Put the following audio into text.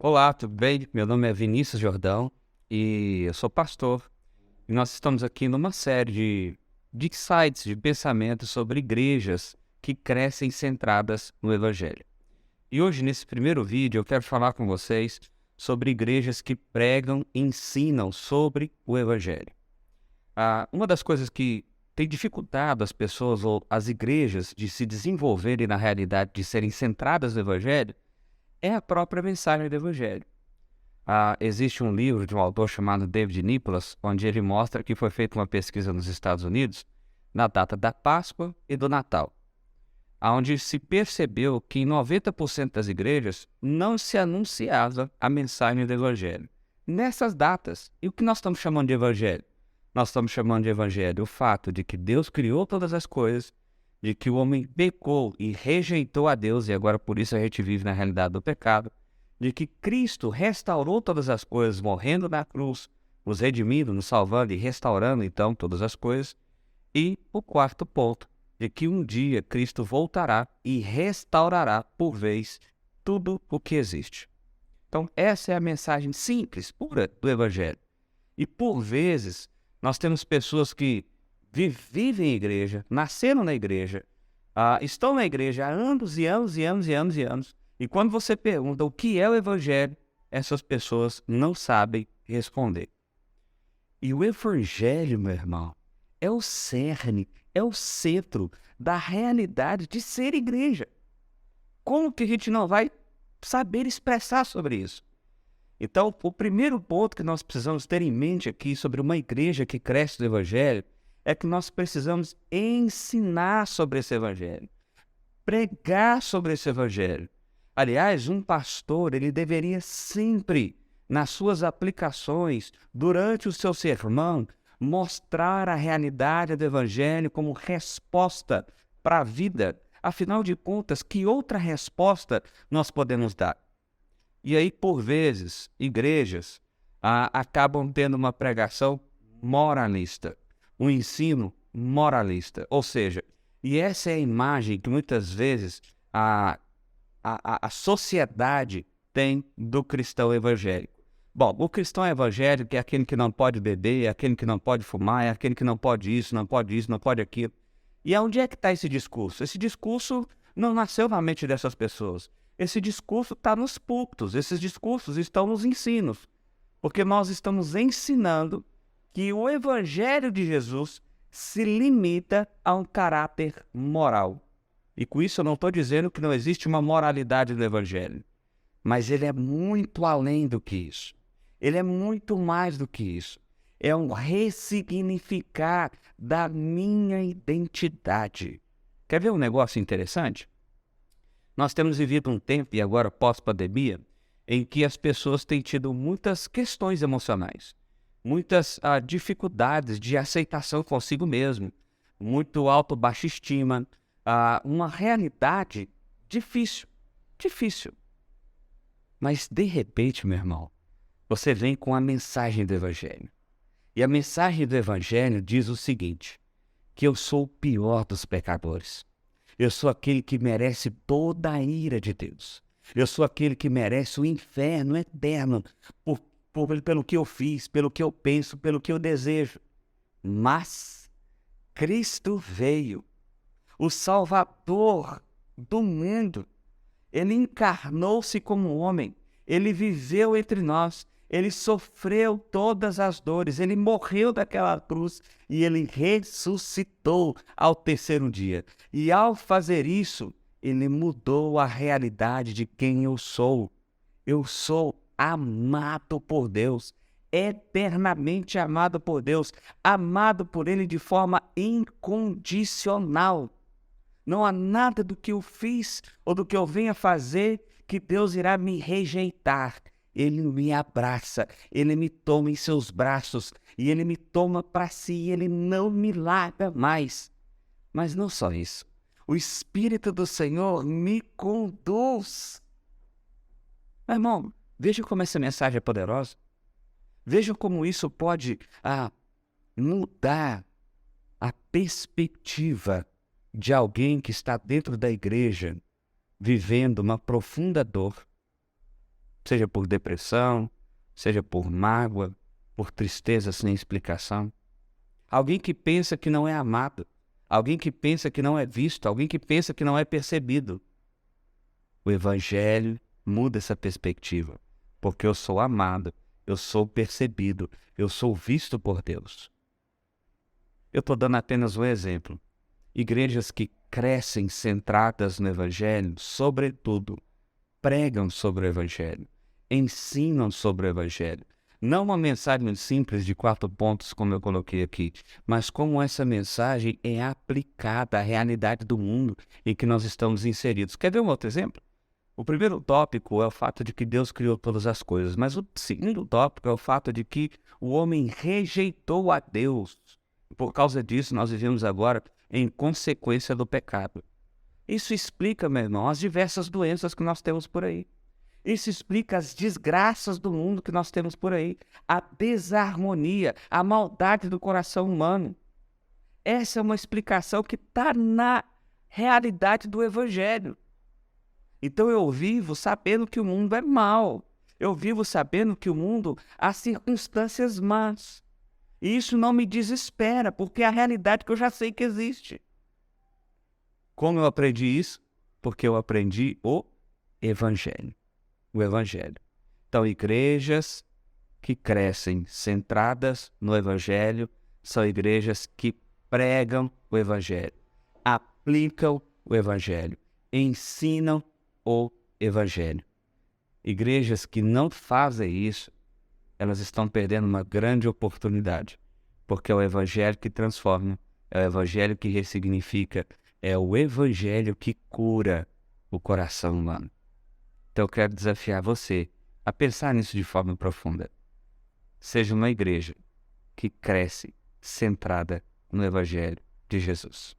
Olá, tudo bem? Meu nome é Vinícius Jordão e eu sou pastor. E nós estamos aqui numa série de sites de pensamentos sobre igrejas que crescem centradas no Evangelho. E hoje, nesse primeiro vídeo, eu quero falar com vocês sobre igrejas que pregam e ensinam sobre o Evangelho. Uma das coisas que tem dificultado as pessoas ou as igrejas de se desenvolverem na realidade de serem centradas no Evangelho é a própria mensagem do Evangelho. Existe um livro de um autor chamado David Nicholas, onde ele mostra que foi feita uma pesquisa nos Estados Unidos na data da Páscoa e do Natal, onde se percebeu que em 90% das igrejas não se anunciava a mensagem do Evangelho nessas datas. E o que nós estamos chamando de Evangelho? Nós estamos chamando de Evangelho o fato de que Deus criou todas as coisas, de que o homem pecou e rejeitou a Deus, e agora por isso a gente vive na realidade do pecado, de que Cristo restaurou todas as coisas, morrendo na cruz, nos redimindo, nos salvando e restaurando então todas as coisas. E o quarto ponto, de que um dia Cristo voltará e restaurará por vez tudo o que existe. Então essa é a mensagem simples, pura do Evangelho. E por vezes nós temos pessoas que vivem em igreja, nasceram na igreja, estão na igreja há anos e anos e anos e anos e anos. E quando você pergunta o que é o Evangelho, essas pessoas não sabem responder. E o Evangelho, meu irmão, é o cerne, é o centro da realidade de ser igreja. Como que a gente não vai saber expressar sobre isso? Então, o primeiro ponto que nós precisamos ter em mente aqui sobre uma igreja que cresce no Evangelho é que nós precisamos ensinar sobre esse Evangelho, pregar sobre esse Evangelho. Aliás, um pastor, ele deveria sempre, nas suas aplicações, durante o seu sermão, mostrar a realidade do Evangelho como resposta para a vida. Afinal de contas, que outra resposta nós podemos dar? E aí, por vezes, igrejas acabam tendo uma pregação moralista, um ensino moralista. Ou seja, e essa é a imagem que muitas vezes a sociedade tem do cristão evangélico. Bom, o cristão evangélico é aquele que não pode beber, é aquele que não pode fumar, é aquele que não pode isso, não pode isso, não pode aquilo. E aonde é que está esse discurso? Esse discurso não nasceu na mente dessas pessoas. Esse discurso está nos púlpitos, esses discursos estão nos ensinos, porque nós estamos ensinando que o Evangelho de Jesus se limita a um caráter moral. E com isso eu não estou dizendo que não existe uma moralidade no Evangelho, mas ele é muito além do que isso. Ele é muito mais do que isso. É um ressignificar da minha identidade. Quer ver um negócio interessante? Nós temos vivido um tempo, e agora pós-pandemia, em que as pessoas têm tido muitas questões emocionais, muitas dificuldades de aceitação consigo mesmo, muito baixa estima, uma realidade difícil, difícil. Mas, de repente, meu irmão, você vem com a mensagem do Evangelho. E a mensagem do Evangelho diz o seguinte, que eu sou o pior dos pecadores. Eu sou aquele que merece toda a ira de Deus. Eu sou aquele que merece o inferno eterno pelo que eu fiz, pelo que eu penso, pelo que eu desejo. Mas Cristo veio, o Salvador do mundo. Ele encarnou-se como homem. Ele viveu entre nós. Ele sofreu todas as dores, ele morreu daquela cruz e ele ressuscitou ao terceiro dia. E ao fazer isso, ele mudou a realidade de quem eu sou. Eu sou amado por Deus, eternamente amado por Deus, amado por Ele de forma incondicional. Não há nada do que eu fiz ou do que eu venha fazer que Deus irá me rejeitar. Ele me abraça, Ele me toma em seus braços e Ele me toma para si, Ele não me larga mais. Mas não só isso, o Espírito do Senhor me conduz. Meu irmão, veja como essa mensagem é poderosa. Veja como isso pode mudar a perspectiva de alguém que está dentro da igreja, vivendo uma profunda dor, seja por depressão, seja por mágoa, por tristeza sem explicação. Alguém que pensa que não é amado, alguém que pensa que não é visto, alguém que pensa que não é percebido. O Evangelho muda essa perspectiva, porque eu sou amado, eu sou percebido, eu sou visto por Deus. Eu estou dando apenas um exemplo. Igrejas que crescem centradas no Evangelho, sobretudo, pregam sobre o Evangelho, ensinam sobre o Evangelho. Não uma mensagem simples de 4 pontos, como eu coloquei aqui, mas como essa mensagem é aplicada à realidade do mundo em que nós estamos inseridos. Quer ver um outro exemplo? O primeiro tópico é o fato de que Deus criou todas as coisas, mas o segundo tópico é o fato de que o homem rejeitou a Deus. Por causa disso, nós vivemos agora em consequência do pecado. Isso explica, meu irmão, as diversas doenças que nós temos por aí. Isso explica as desgraças do mundo que nós temos por aí, a desarmonia, a maldade do coração humano. Essa é uma explicação que está na realidade do Evangelho. Então eu vivo sabendo que o mundo é mau. Eu vivo sabendo que o mundo há circunstâncias más. E isso não me desespera, porque é a realidade que eu já sei que existe. Como eu aprendi isso? Porque eu aprendi o Evangelho. O Evangelho. Então, igrejas que crescem centradas no Evangelho são igrejas que pregam o Evangelho, aplicam o Evangelho, ensinam o Evangelho. Igrejas que não fazem isso, elas estão perdendo uma grande oportunidade, porque é o Evangelho que transforma, é o Evangelho que ressignifica, é o Evangelho que cura o coração humano. Então eu quero desafiar você a pensar nisso de forma profunda. Seja uma igreja que cresce centrada no Evangelho de Jesus.